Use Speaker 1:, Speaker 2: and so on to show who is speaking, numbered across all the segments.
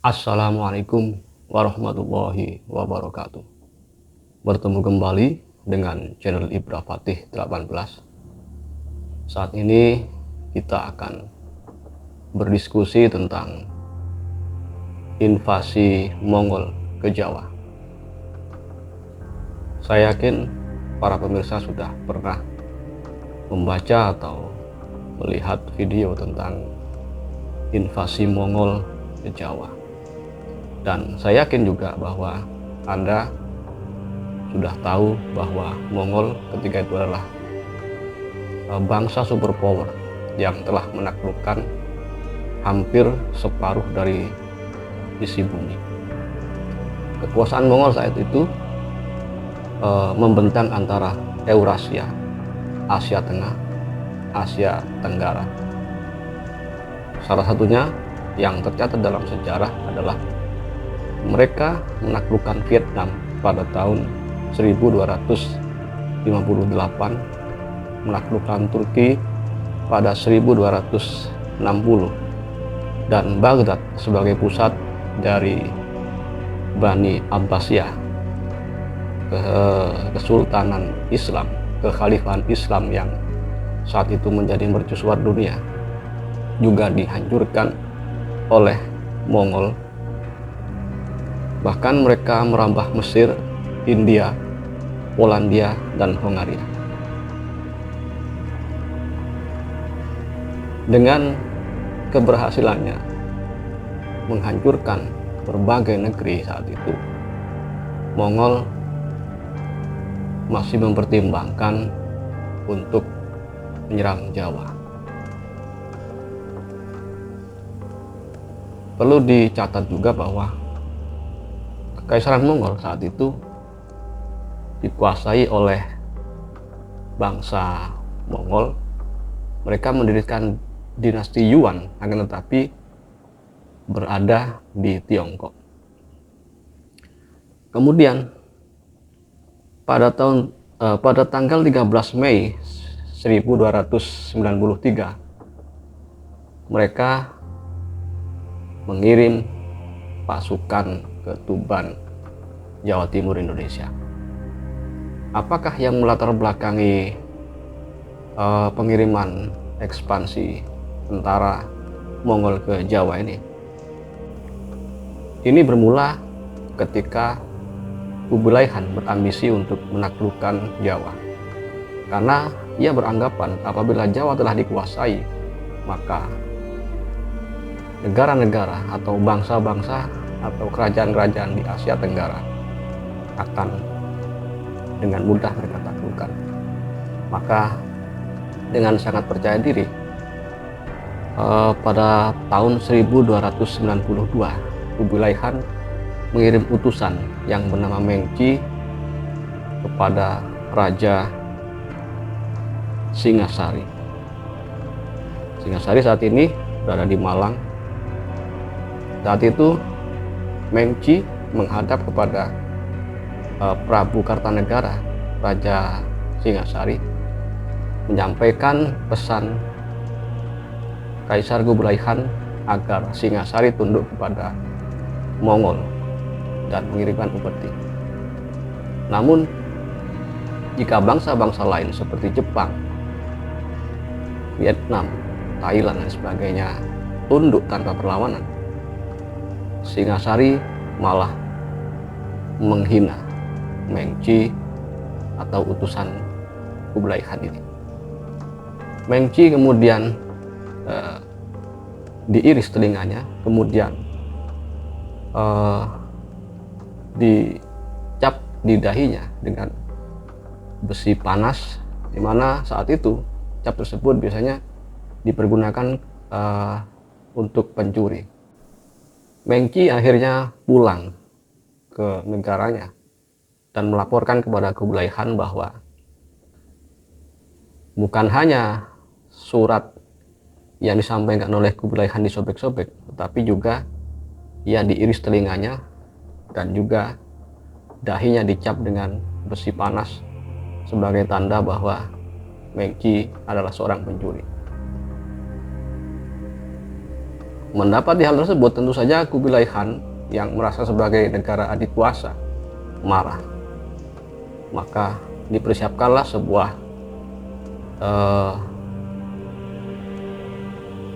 Speaker 1: Assalamualaikum warahmatullahi wabarakatuh. Bertemu kembali dengan channel Ibra Fatih 18. Saat ini kita akan berdiskusi tentang invasi Mongol ke Jawa. Saya yakin para pemirsa sudah pernah membaca atau melihat video tentang invasi Mongol ke Jawa. Dan saya yakin juga bahwa Anda sudah tahu bahwa Mongol ketika itu adalah bangsa superpower yang telah menaklukkan hampir separuh dari isi bumi. Kekuasaan Mongol saat itu membentang antara Eurasia, Asia Tengah, Asia Tenggara. Salah satunya yang tercatat dalam sejarah adalah mereka menaklukkan Vietnam pada tahun 1258, menaklukkan Turki pada 1260, dan Baghdad sebagai pusat dari Bani Abbasiyah, kesultanan Islam, kekhalifahan Islam yang saat itu menjadi mercusuar dunia, juga dihancurkan oleh Mongol. Bahkan mereka merambah Mesir, India, Polandia, dan Hongaria. Dengan keberhasilannya menghancurkan berbagai negeri saat itu, Mongol masih mempertimbangkan untuk menyerang Jawa. Perlu dicatat juga bahwa Kekaisaran Mongol saat itu dikuasai oleh bangsa Mongol. Mereka mendirikan dinasti Yuan, akan tetapi berada di Tiongkok. Kemudian pada tanggal 13 Mei 1293 mereka mengirim pasukan ke Tuban, Jawa Timur, Indonesia. Apakah yang melatar belakangi pengiriman ekspansi tentara Mongol ke Jawa ini? Ini bermula ketika Kublai Khan berambisi untuk menaklukkan Jawa, karena ia beranggapan apabila Jawa telah dikuasai, maka negara-negara atau bangsa-bangsa atau kerajaan-kerajaan di Asia Tenggara akan dengan mudah mereka taklukkan. Maka dengan sangat percaya diri, pada tahun 1292 Kublai Khan mengirim utusan yang bernama Mengci kepada Raja Singasari. Singasari saat ini berada di Malang. Saat itu Mengci menghadap kepada Prabu Kartanegara, Raja Singasari, menyampaikan pesan Kaisar Kublai Khan agar Singasari tunduk kepada Mongol dan mengirimkan upeti. Namun jika bangsa-bangsa lain seperti Jepang, Vietnam, Thailand, dan sebagainya tunduk tanpa perlawanan, Singasari malah menghina Mengci atau utusan Kublai Khan ini. Mengci kemudian diiris telinganya, kemudian dicap di dahinya dengan besi panas, di mana saat itu cap tersebut biasanya dipergunakan untuk pencuri. Mengci akhirnya pulang ke negaranya dan melaporkan kepada Kublai Khan bahwa bukan hanya surat yang disampaikan oleh Kublai Khan disobek-sobek, tetapi juga ia diiris telinganya dan juga dahinya dicap dengan besi panas sebagai tanda bahwa Mengci adalah seorang pencuri. Mendapati hal tersebut, tentu saja Kubilai Khan yang merasa sebagai negara adikuasa marah. Maka dipersiapkanlah sebuah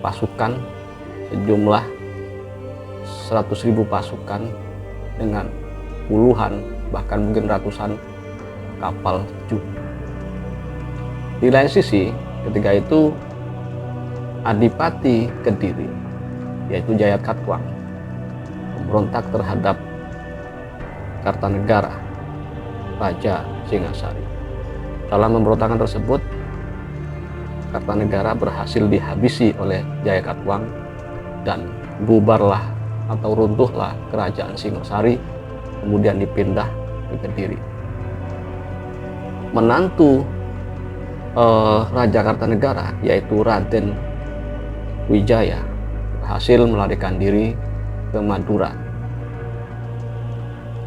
Speaker 1: pasukan sejumlah 100.000 pasukan dengan puluhan bahkan mungkin ratusan kapal Ju. Di lain sisi, ketika itu Adipati Kediri, yaitu Jayakatwang, memberontak terhadap Kartanegara, Raja Singasari. Dalam pemberontakan tersebut, Kartanegara berhasil dihabisi oleh Jayakatwang dan bubarlah atau runtuhlah kerajaan Singasari, kemudian dipindah ke Kediri. Menantu Raja Kartanegara, yaitu Raden Wijaya, berhasil melarikan diri ke Madura.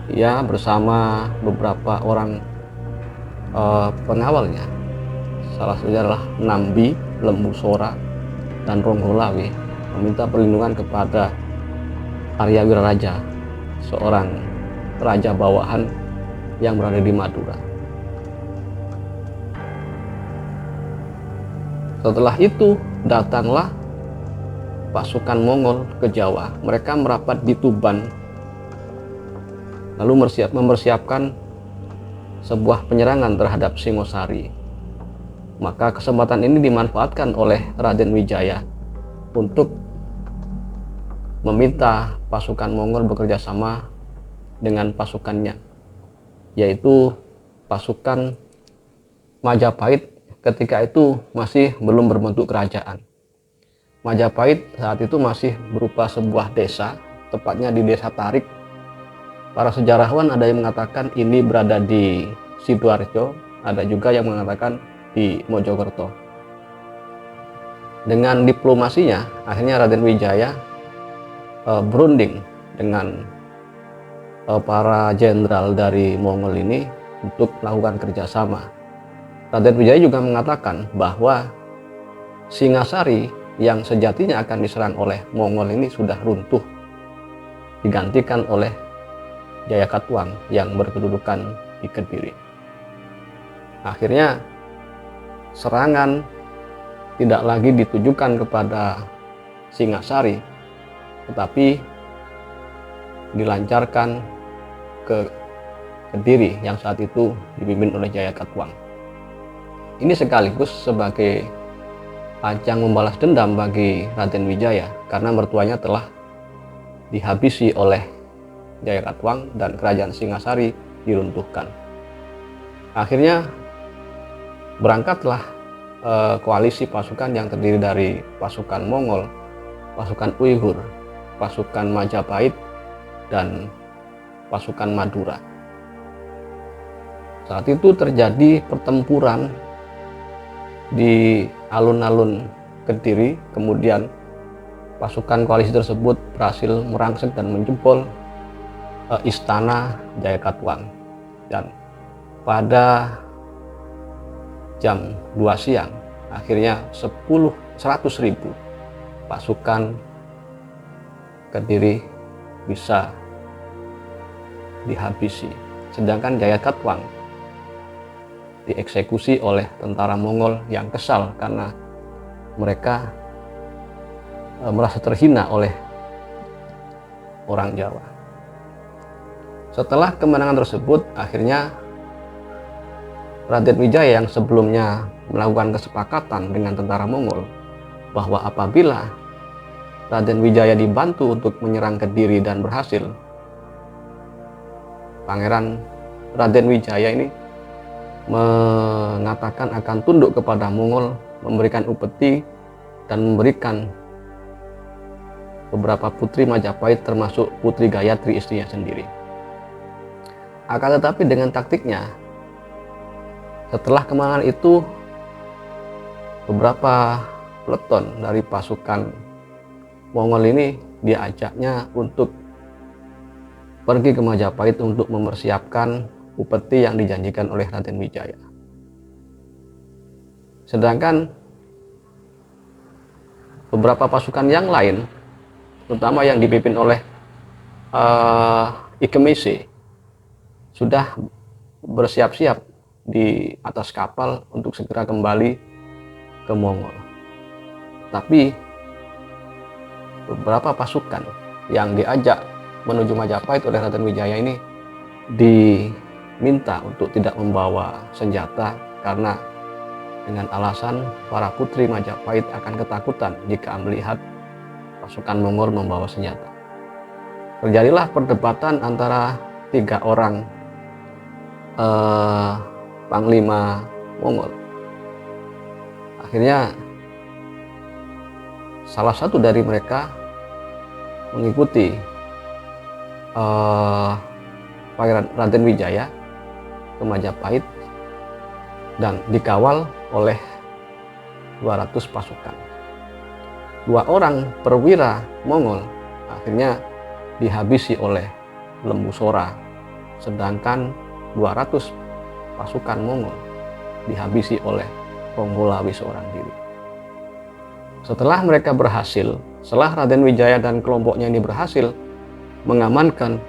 Speaker 1: Ia bersama beberapa orang pengawalnya, salah satunya adalah Nambi, Lembu Sora, dan Ronggolawe, meminta perlindungan kepada Arya Wiraraja, seorang raja bawahan yang berada di Madura. Setelah itu datanglah pasukan Mongol ke Jawa. Mereka merapat di Tuban, lalu mempersiapkan sebuah penyerangan terhadap Singosari. Maka kesempatan ini dimanfaatkan oleh Raden Wijaya untuk meminta pasukan Mongol bekerja sama dengan pasukannya, yaitu pasukan Majapahit. Ketika itu masih belum berbentuk kerajaan. Majapahit saat itu masih berupa sebuah desa, tepatnya di Desa Tarik. Para sejarawan ada yang mengatakan ini berada di Sidoarjo, ada juga yang mengatakan di Mojokerto. Dengan diplomasinya, akhirnya Raden Wijaya berunding dengan para jenderal dari Mongol ini untuk melakukan kerjasama. Raden Wijaya juga mengatakan bahwa Singasari yang sejatinya akan diserang oleh Mongol ini sudah runtuh, digantikan oleh Jayakatwang yang berkedudukan di Kediri. Akhirnya serangan tidak lagi ditujukan kepada Singasari, tetapi dilancarkan ke Kediri yang saat itu dipimpin oleh Jayakatwang. Ini sekaligus sebagai ajang membalas dendam bagi Raden Wijaya karena mertuanya telah dihabisi oleh Jayakatwang dan kerajaan Singasari diruntuhkan. Akhirnya berangkatlah koalisi pasukan yang terdiri dari pasukan Mongol, pasukan Uighur, pasukan Majapahit, dan pasukan Madura. Saat itu terjadi pertempuran di alun-alun Kediri, kemudian pasukan koalisi tersebut berhasil merangsek dan menjebol istana Jayakatwang, dan pada jam 2 siang akhirnya 100.000 pasukan Kediri bisa dihabisi, sedangkan Jayakatwang dieksekusi oleh tentara Mongol yang kesal karena mereka merasa terhina oleh orang Jawa. Setelah kemenangan tersebut, akhirnya Raden Wijaya yang sebelumnya melakukan kesepakatan dengan tentara Mongol bahwa apabila Raden Wijaya dibantu untuk menyerang Kediri dan berhasil, Pangeran Raden Wijaya ini mengatakan akan tunduk kepada Mongol, memberikan upeti dan memberikan beberapa putri Majapahit termasuk Putri Gayatri, istrinya sendiri. Akan tetapi dengan taktiknya, setelah kemenangan itu beberapa peleton dari pasukan Mongol ini diajaknya untuk pergi ke Majapahit untuk mempersiapkan upeti yang dijanjikan oleh Raden Wijaya. Sedangkan beberapa pasukan yang lain terutama yang dipimpin oleh Ikemese, sudah bersiap-siap di atas kapal untuk segera kembali ke Mongol. Tapi beberapa pasukan yang diajak menuju Majapahit oleh Raden Wijaya ini diminta untuk tidak membawa senjata karena dengan alasan para putri Majapahit akan ketakutan jika melihat pasukan Mongol membawa senjata. Terjadilah perdebatan antara 3 orang panglima Mongol. Akhirnya salah satu dari mereka mengikuti Pangeran Raden Wijaya ke Majapahit dan dikawal oleh 200 pasukan. 2 orang perwira Mongol akhirnya dihabisi oleh Lembu Sora, sedangkan 200 pasukan Mongol dihabisi oleh Ronggolawe seorang diri. Setelah mereka berhasil, setelah Raden Wijaya dan kelompoknya ini berhasil mengamankan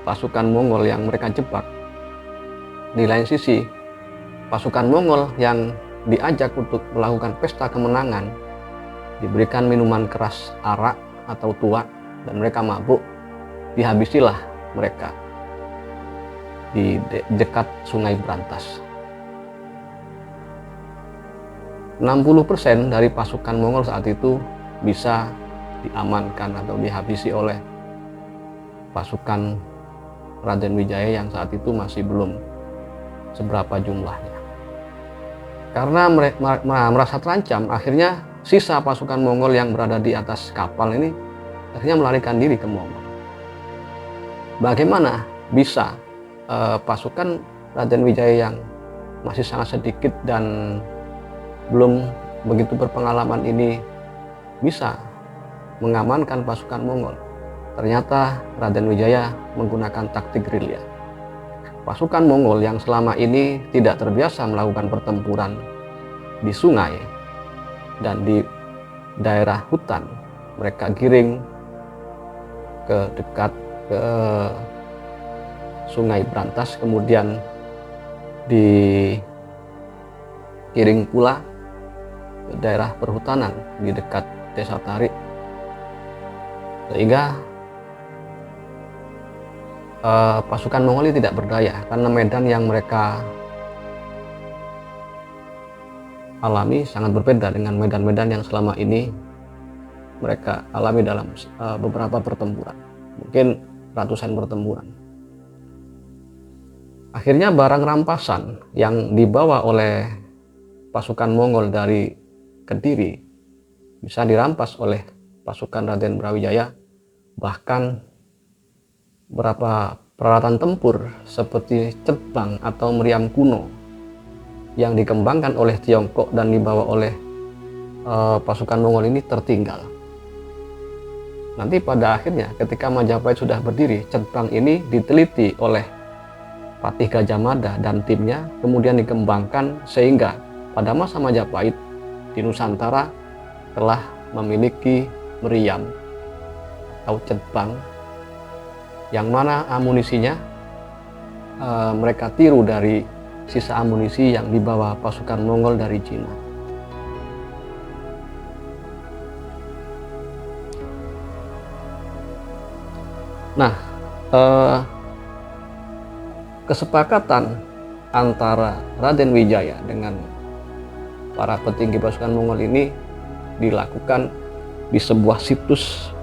Speaker 1: pasukan Mongol yang mereka jebak, di lain sisi pasukan Mongol yang diajak untuk melakukan pesta kemenangan diberikan minuman keras arak atau tuak dan mereka mabuk, dihabisilah mereka di dekat Sungai Brantas. 60% dari pasukan Mongol saat itu bisa diamankan atau dihabisi oleh pasukan Raden Wijaya yang saat itu masih belum seberapa jumlahnya. Karena mereka merasa terancam, akhirnya sisa pasukan Mongol yang berada di atas kapal ini akhirnya melarikan diri ke Mongol. Bagaimana bisa pasukan Raden Wijaya yang masih sangat sedikit dan belum begitu berpengalaman ini bisa mengamankan pasukan Mongol? Ternyata Raden Wijaya menggunakan taktik gerilya. Pasukan Mongol yang selama ini tidak terbiasa melakukan pertempuran di sungai dan di daerah hutan, mereka giring ke dekat ke Sungai Brantas, kemudian digiring pula ke daerah perhutanan di dekat Desa Tarik, sehingga pasukan Mongol tidak berdaya karena medan yang mereka alami sangat berbeda dengan medan-medan yang selama ini mereka alami dalam beberapa pertempuran, mungkin ratusan pertempuran. Akhirnya barang rampasan yang dibawa oleh pasukan Mongol dari Kediri bisa dirampas oleh pasukan Raden Brawijaya. Bahkan beberapa peralatan tempur seperti cetbang atau meriam kuno yang dikembangkan oleh Tiongkok dan dibawa oleh pasukan Mongol ini tertinggal. Nanti pada akhirnya ketika Majapahit sudah berdiri, cetbang ini diteliti oleh Patih Gajah Mada dan timnya, kemudian dikembangkan sehingga pada masa Majapahit di Nusantara telah memiliki meriam atau cetbang yang mana amunisinya mereka tiru dari sisa amunisi yang dibawa pasukan Mongol dari Cina. Nah, kesepakatan antara Raden Wijaya dengan para petinggi pasukan Mongol ini dilakukan di sebuah situs,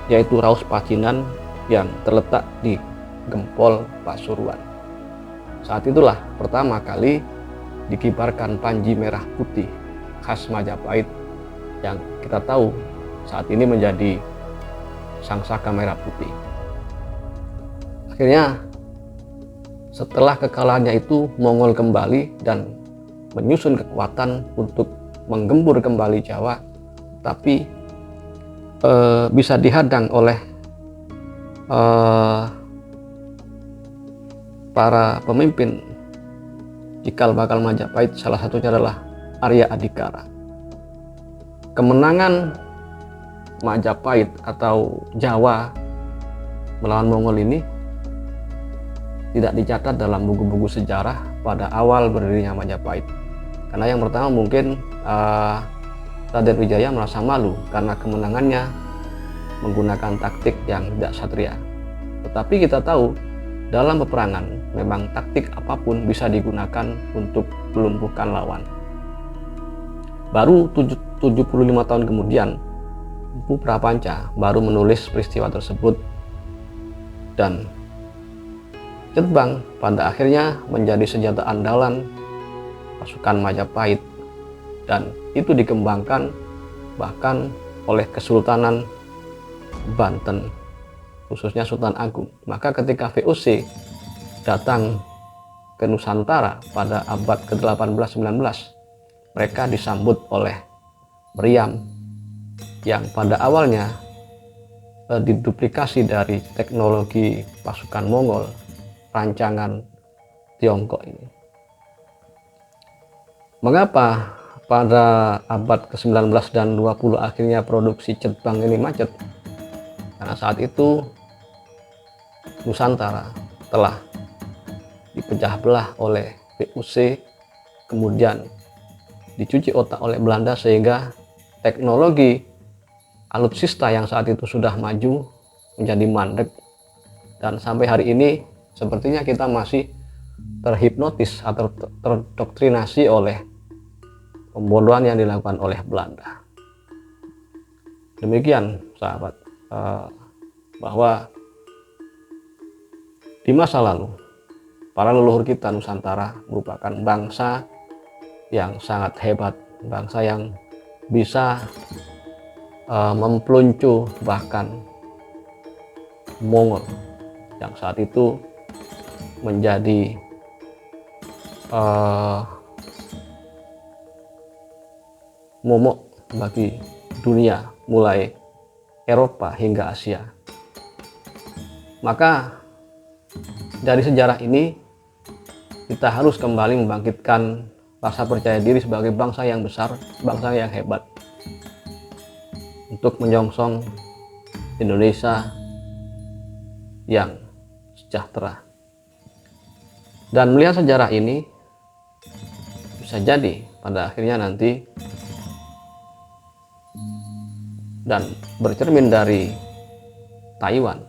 Speaker 1: yaitu Raus Pacinan yang terletak di Gempol, Pasuruan. Saat itulah pertama kali dikibarkan panji merah putih khas Majapahit yang kita tahu saat ini menjadi Sangsaka Merah Putih. Akhirnya setelah kekalahannya itu, Mongol kembali dan menyusun kekuatan untuk menggempur kembali Jawa, tapi bisa dihadang oleh para pemimpin cikal bakal Majapahit. Salah satunya adalah Arya Adikara. Kemenangan Majapahit atau Jawa melawan Mongol ini tidak dicatat dalam buku-buku sejarah pada awal berdirinya Majapahit. Karena yang pertama mungkin Raden Wijaya merasa malu karena kemenangannya menggunakan taktik yang tidak satria. Tetapi kita tahu dalam peperangan memang taktik apapun bisa digunakan untuk melumpuhkan lawan. Baru 75 tahun kemudian Empu Prapanca baru menulis peristiwa tersebut, dan Cetbang pada akhirnya menjadi senjata andalan pasukan Majapahit, dan itu dikembangkan bahkan oleh Kesultanan Banten, khususnya Sultan Agung. Maka ketika VOC datang ke Nusantara pada abad ke-18-19, mereka disambut oleh meriam yang pada awalnya diduplikasi dari teknologi pasukan Mongol, rancangan Tiongkok ini. Mengapa pada abad ke-19 dan 20 akhirnya produksi Cetbang ini macet? Karena saat itu Nusantara telah dipecah belah oleh VOC, kemudian dicuci otak oleh Belanda, sehingga teknologi alutsista yang saat itu sudah maju menjadi mandek, dan sampai hari ini sepertinya kita masih terhipnotis atau terdoktrinasi oleh pembodohan yang dilakukan oleh Belanda. Demikian sahabat, bahwa di masa lalu para leluhur kita Nusantara merupakan bangsa yang sangat hebat, bangsa yang bisa mempeluncuh bahkan Mongol yang saat itu menjadi momok bagi dunia, mulai Eropa hingga Asia. Maka dari sejarah ini kita harus kembali membangkitkan rasa percaya diri sebagai bangsa yang besar, bangsa yang hebat, untuk menyongsong Indonesia yang sejahtera. Dan melihat sejarah ini, bisa jadi pada akhirnya nanti, dan bercermin dari Taiwan,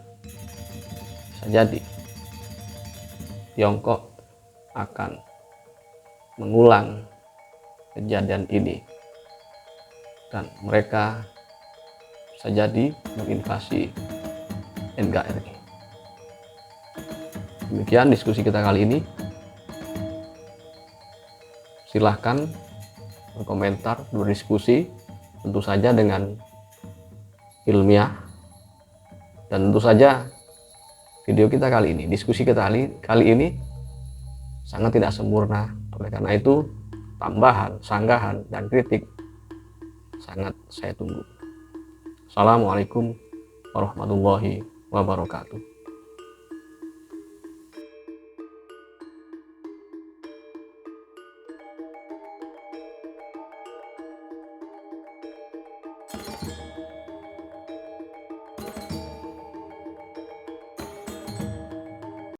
Speaker 1: bisa jadi Tiongkok akan mengulang kejadian ini, dan mereka bisa jadi menginvasi NKRI. Demikian diskusi kita kali ini. Silahkan berkomentar, berdiskusi, tentu saja dengan ilmiah, dan tentu saja video kita kali ini, diskusi kita kali ini sangat tidak sempurna. Oleh karena itu, tambahan, sanggahan, dan kritik sangat saya tunggu. Assalamualaikum warahmatullahi wabarakatuh.